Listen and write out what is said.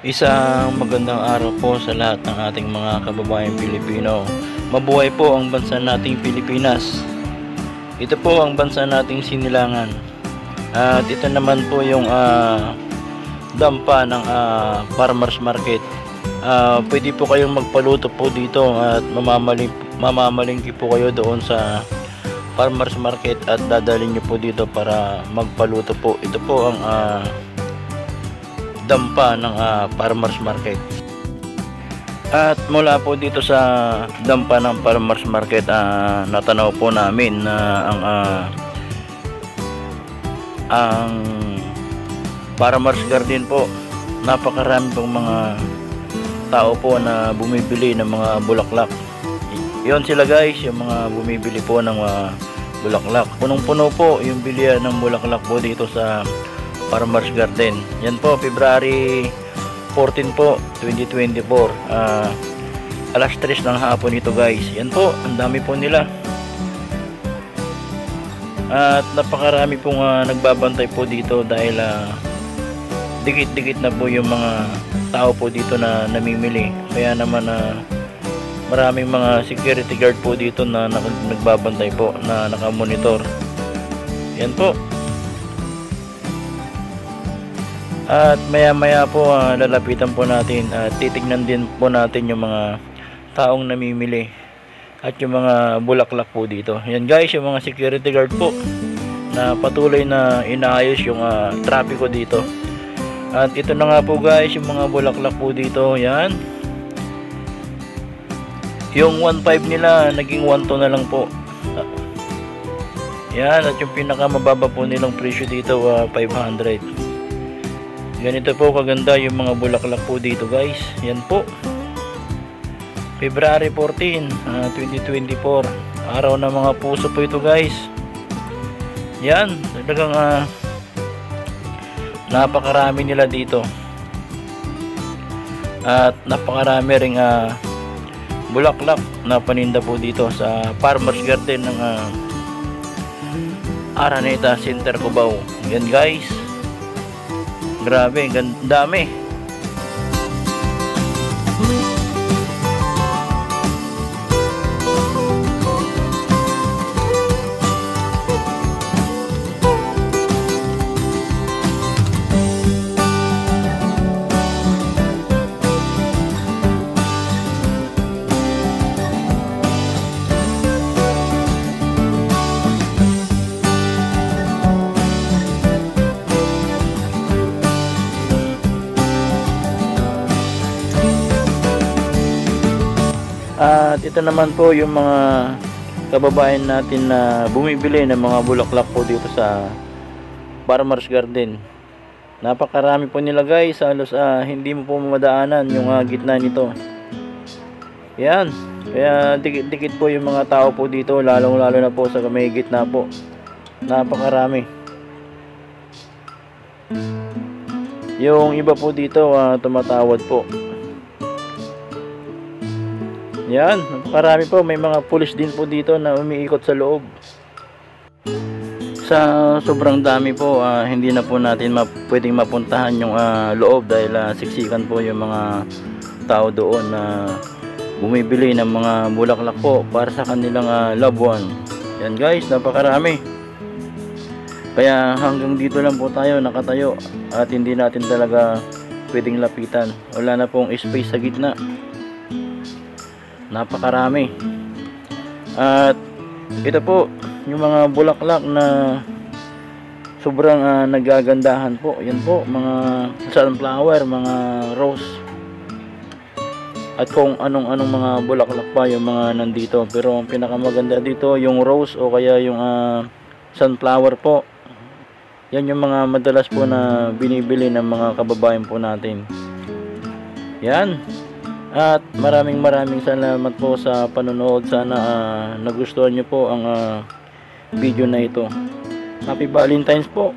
Isang magandang araw po sa lahat ng ating mga kababayang Pilipino. Mabuhay po ang bansa nating Pilipinas. Ito po ang bansa nating sinilangan. At ito naman po yung dampa ng farmers market. Pwede po kayong magpaluto po dito at mamamalingki po kayo doon sa farmers market at dadalhin nyo po dito para magpaluto po. Ito po ang dampa ng farmers market. At mula po dito sa dampa ng farmers market, natanaw po namin na ang farmers garden po, napakarami pong mga tao po na bumibili ng mga bulaklak. Yon sila guys, yung mga bumibili po ng bulaklak. Punong-puno po yung bilihan ng bulaklak po dito sa farmers garden. Yan po, February 14 po, 2024. Alas 3 ng hapon ito guys. Yan po, ang dami po nila. At napakarami pong nagbabantay po dito dahil dikit-dikit na po yung mga tao po dito na namimili. Kaya naman maraming mga security guard po dito na nagbabantay po, na nakamonitor. Yan po. At maya-maya po lalapitan po natin at titignan din po natin yung mga taong namimili at yung mga bulaklak po dito. Yan guys, yung mga security guard po na patuloy na inaayos yung trapiko dito. At ito na nga po guys, yung mga bulaklak po dito. Yan, yung 1.5 nila naging 1.2 na lang po. Yan, at yung pinaka mababa po nilang presyo dito 500. Ganito po kaganda yung mga bulaklak po dito guys. Yan po, February 14, 2024. Araw ng mga puso po ito guys. Yan, talagang napakarami nila dito. At napakarami ring bulaklak na paninda po dito sa farmers garden ng Araneta Center, Cubao. Yan guys, grabe, dami. At ito naman po yung mga kababayan natin na bumibili ng mga bulaklak po dito sa farmers garden. Napakarami po nila guys, halos hindi mo po mamadaanan yung gitna nito. Yan, kaya dikit-dikit po yung mga tao po dito, lalong lalo na po sa may gitna po. Napakarami. Yung iba po dito tumatawad po. Yan, napakarami po. May mga pulis din po dito na umiikot sa loob. Sa sobrang dami po, hindi na po natin pwedeng mapuntahan yung loob dahil siksikan po yung mga tao doon na bumibili ng mga bulaklak po para sa kanilang loved one. Yan guys, napakarami. Kaya hanggang dito lang po tayo nakatayo at hindi natin talaga pwedeng lapitan. Wala na pong space sa gitna. Napakarami. At ito po yung mga bulaklak na sobrang nagagandahan po. Yan po, mga sunflower, mga rose, at kung anong mga bulaklak pa yung mga nandito. Pero ang pinakamaganda dito yung rose o kaya yung sunflower po. Yan yung mga madalas po na binibili ng mga kababayan po natin. Yan. At maraming salamat po sa panonood. Sana nagustuhan nyo po ang video na ito. Happy Valentine's po.